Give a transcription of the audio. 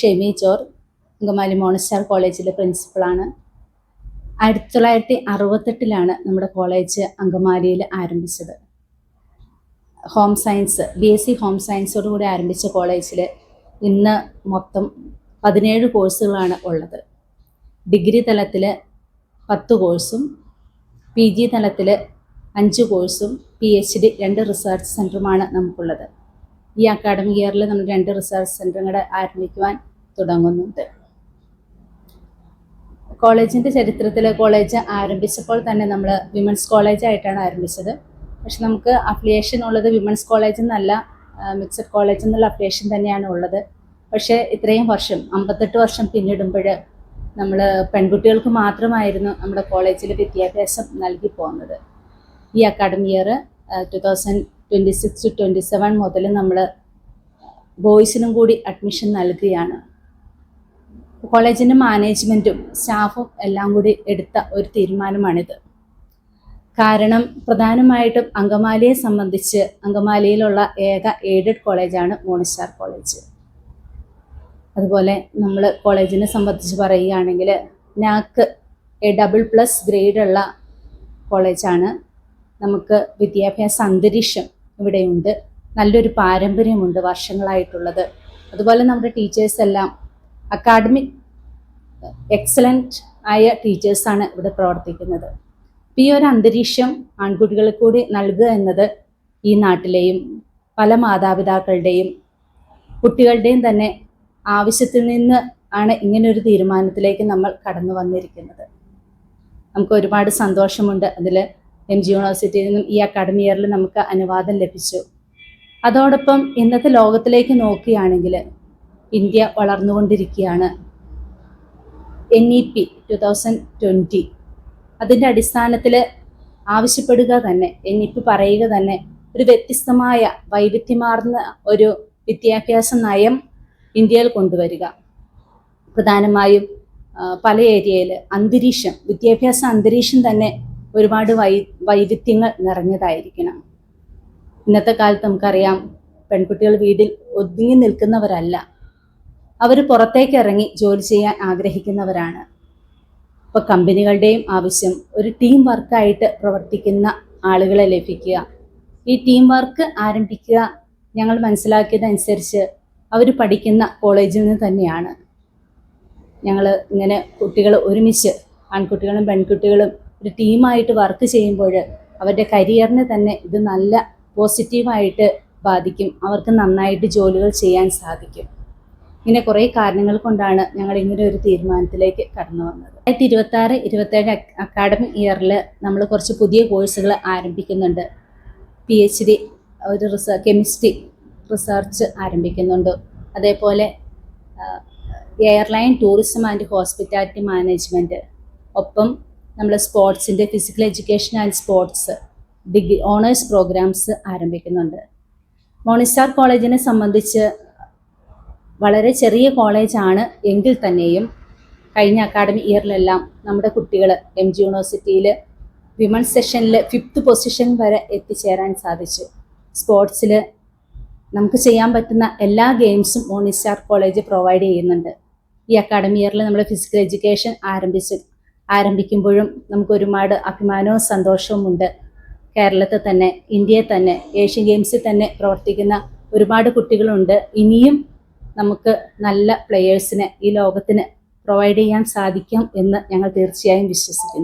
ഷെമി ജോർ, അങ്കമാലി മോണസ്റ്റാർ കോളേജിലെ പ്രിൻസിപ്പളാണ്. 1968 നമ്മുടെ കോളേജ് അങ്കമാലിയിൽ ആരംഭിച്ചത്. ഹോം സയൻസ്, BSc ഹോം സയൻസോടുകൂടി ആരംഭിച്ച കോളേജിൽ ഇന്ന് മൊത്തം 17 കോഴ്സുകളാണ് ഉള്ളത്. ഡിഗ്രി തലത്തിൽ 10 കോഴ്സും PG തലത്തിൽ 5 കോഴ്സും PhD 2 റിസർച്ച് സെൻറ്ററുമാണ് നമുക്കുള്ളത്. ഈ അക്കാഡമിക് ഇയറിൽ നമ്മൾ 2 റിസർച്ച് സെൻറ്ററും കൂടെ ആരംഭിക്കുവാൻ തുടങ്ങുന്നുണ്ട്. കോളേജിൻ്റെ ചരിത്രത്തിൽ കോളേജ് ആരംഭിച്ചപ്പോൾ തന്നെ നമ്മൾ വിമൻസ് കോളേജായിട്ടാണ് ആരംഭിച്ചത്. പക്ഷെ നമുക്ക് അഫിലിയേഷൻ ഉള്ളത് വിമൻസ് കോളേജ് എന്നല്ല, മിക്സഡ് കോളേജ് എന്നുള്ള അഫിലിയേഷൻ തന്നെയാണ് ഉള്ളത്. പക്ഷേ ഇത്രയും വർഷം 58 വർഷം പിന്നിടുമ്പോൾ നമ്മൾ പെൺകുട്ടികൾക്ക് മാത്രമായിരുന്നു നമ്മുടെ കോളേജിൽ വിദ്യാഭ്യാസം നൽകി പോകുന്നത്. ഈ അക്കാഡമിക് ഇയർ 2026-27 മുതൽ നമ്മൾ ബോയ്സിനും കൂടി അഡ്മിഷൻ നൽകുകയാണ്. കോളേജിൻ്റെ മാനേജ്മെൻറ്റും സ്റ്റാഫും എല്ലാം കൂടി എടുത്ത ഒരു തീരുമാനമാണിത്. കാരണം പ്രധാനമായിട്ടും അങ്കമാലിയെ സംബന്ധിച്ച് അങ്കമാലിയിലുള്ള ഏക എയ്ഡഡ് കോളേജാണ് മോണസ്റ്റാർ കോളേജ്. അതുപോലെ നമ്മൾ കോളേജിനെ സംബന്ധിച്ച് പറയുകയാണെങ്കിൽ NAC A++ ഗ്രേഡുള്ള കോളേജാണ്. നമുക്ക് വിദ്യാഭ്യാസ അന്തരീക്ഷം ഇവിടെയുണ്ട്, നല്ലൊരു പാരമ്പര്യമുണ്ട് വർഷങ്ങളായിട്ടുള്ളത്. അതുപോലെ നമ്മുടെ ടീച്ചേഴ്സ് എല്ലാം അക്കാഡമിക് എക്സലൻറ്റ് ആയ ടീച്ചേഴ്സാണ് ഇവിടെ പ്രവർത്തിക്കുന്നത്. ഈ ഒരു അന്തരീക്ഷം ആൺകുട്ടികൾക്ക് കൂടി നൽകുക എന്നത് ഈ നാട്ടിലെയും പല മാതാപിതാക്കളുടെയും കുട്ടികളുടെയും തന്നെ ആവശ്യത്തിൽ നിന്ന് ആണ് ഇങ്ങനൊരു തീരുമാനത്തിലേക്ക് നമ്മൾ കടന്നു വന്നിരിക്കുന്നത്. നമുക്ക് ഒരുപാട് സന്തോഷമുണ്ട്. അതിൽ MG യൂണിവേഴ്സിറ്റിയിൽ നിന്നും ഈ അക്കാഡമിക് ഇയറിൽ നമുക്ക് അനുവാദം ലഭിച്ചു. അതോടൊപ്പം ഇന്നത്തെ ലോകത്തിലേക്ക് നോക്കുകയാണെങ്കിൽ ഇന്ത്യ വളർന്നുകൊണ്ടിരിക്കുകയാണ്. NEP 2020 അതിൻ്റെ അടിസ്ഥാനത്തിൽ ആവശ്യപ്പെടുക തന്നെ, NEP പറയുക തന്നെ ഒരു വ്യത്യസ്തമായ വൈവിധ്യമാർന്ന ഒരു വിദ്യാഭ്യാസ നയം ഇന്ത്യയിൽ കൊണ്ടുവരിക. പ്രധാനമായും പല ഏരിയയിൽ വിദ്യാഭ്യാസ അന്തരീക്ഷം തന്നെ ഒരുപാട് വൈവിധ്യങ്ങൾ നിറഞ്ഞതായിരിക്കണം. ഇന്നത്തെ കാലത്ത് നമുക്കറിയാം, പെൺകുട്ടികൾ വീട്ടിൽ ഒതുങ്ങി നിൽക്കുന്നവരല്ല, അവർ പുറത്തേക്ക് ഇറങ്ങി ജോലി ചെയ്യാൻ ആഗ്രഹിക്കുന്നവരാണ്. ഇപ്പോൾ കമ്പനികളുടെയും ആവശ്യം ഒരു ടീം വർക്കായിട്ട് പ്രവർത്തിക്കുന്ന ആളുകളെ ലഭിക്കുക, ഈ ടീം വർക്ക് ആരംഭിക്കുക. ഞങ്ങൾ മനസ്സിലാക്കിയതനുസരിച്ച് അവർ പഠിക്കുന്ന കോളേജിൽ നിന്ന് തന്നെയാണ്. ഞങ്ങൾ ഇങ്ങനെ കുട്ടികൾ ഒരുമിച്ച്, ആൺകുട്ടികളും പെൺകുട്ടികളും ഒരു ടീമായിട്ട് വർക്ക് ചെയ്യുമ്പോൾ അവരുടെ കരിയറിനെ തന്നെ ഇത് നല്ല പോസിറ്റീവായിട്ട് ബാധിക്കും. അവർക്ക് നന്നായിട്ട് ജോലികൾ ചെയ്യാൻ സാധിക്കും. ഇങ്ങനെ കുറേ കാരണങ്ങൾ കൊണ്ടാണ് ഞങ്ങൾ ഇങ്ങനെ ഒരു തീരുമാനത്തിലേക്ക് കടന്നു വന്നത്. 2026-27 അക്കാഡമിക് ഇയറിൽ നമ്മൾ കുറച്ച് പുതിയ കോഴ്സുകൾ ആരംഭിക്കുന്നുണ്ട്. PhD ഒരു കെമിസ്ട്രി റിസർച്ച് ആരംഭിക്കുന്നുണ്ട്. അതേപോലെ airline tourism and hospitality management, ഒപ്പം നമ്മൾ സ്പോർട്സിൻ്റെ physical education and sports degree honours programs ആരംഭിക്കുന്നുണ്ട്. മോണസ്റ്റാർ കോളേജിനെ സംബന്ധിച്ച് വളരെ ചെറിയ കോളേജാണ് എങ്കിൽ തന്നെയും കഴിഞ്ഞ അക്കാഡമിക് ഇയറിലെല്ലാം നമ്മുടെ കുട്ടികൾ MG യൂണിവേഴ്സിറ്റിയിൽ വിമൻസ് സെഷനിൽ 5th പൊസിഷൻ വരെ എത്തിച്ചേരാൻ സാധിച്ചു. സ്പോർട്സിൽ നമുക്ക് ചെയ്യാൻ പറ്റുന്ന എല്ലാ ഗെയിംസും മോണസ്റ്റാർ കോളേജ് പ്രൊവൈഡ് ചെയ്യുന്നുണ്ട്. ഈ അക്കാഡമിക് ഇയറിൽ നമ്മൾ ഫിസിക്കൽ എഡ്യൂക്കേഷൻ ആരംഭിക്കുമ്പോഴും നമുക്ക് ഒരുപാട് അഭിമാനവും സന്തോഷവും ഉണ്ട്. കേരളത്തിൽ തന്നെ, ഇന്ത്യയിൽ തന്നെ, ഏഷ്യൻ ഗെയിംസിൽ തന്നെ പ്രവർത്തിക്കുന്ന ഒരുപാട് കുട്ടികളുണ്ട്. ഇനിയും നമുക്ക് നല്ല പ്ലെയേഴ്സിനെ ഈ ലോകത്തിന് പ്രൊവൈഡ് ചെയ്യാൻ സാധിക്കും എന്ന് ഞങ്ങൾ തീർച്ചയായും വിശ്വസിക്കുന്നു.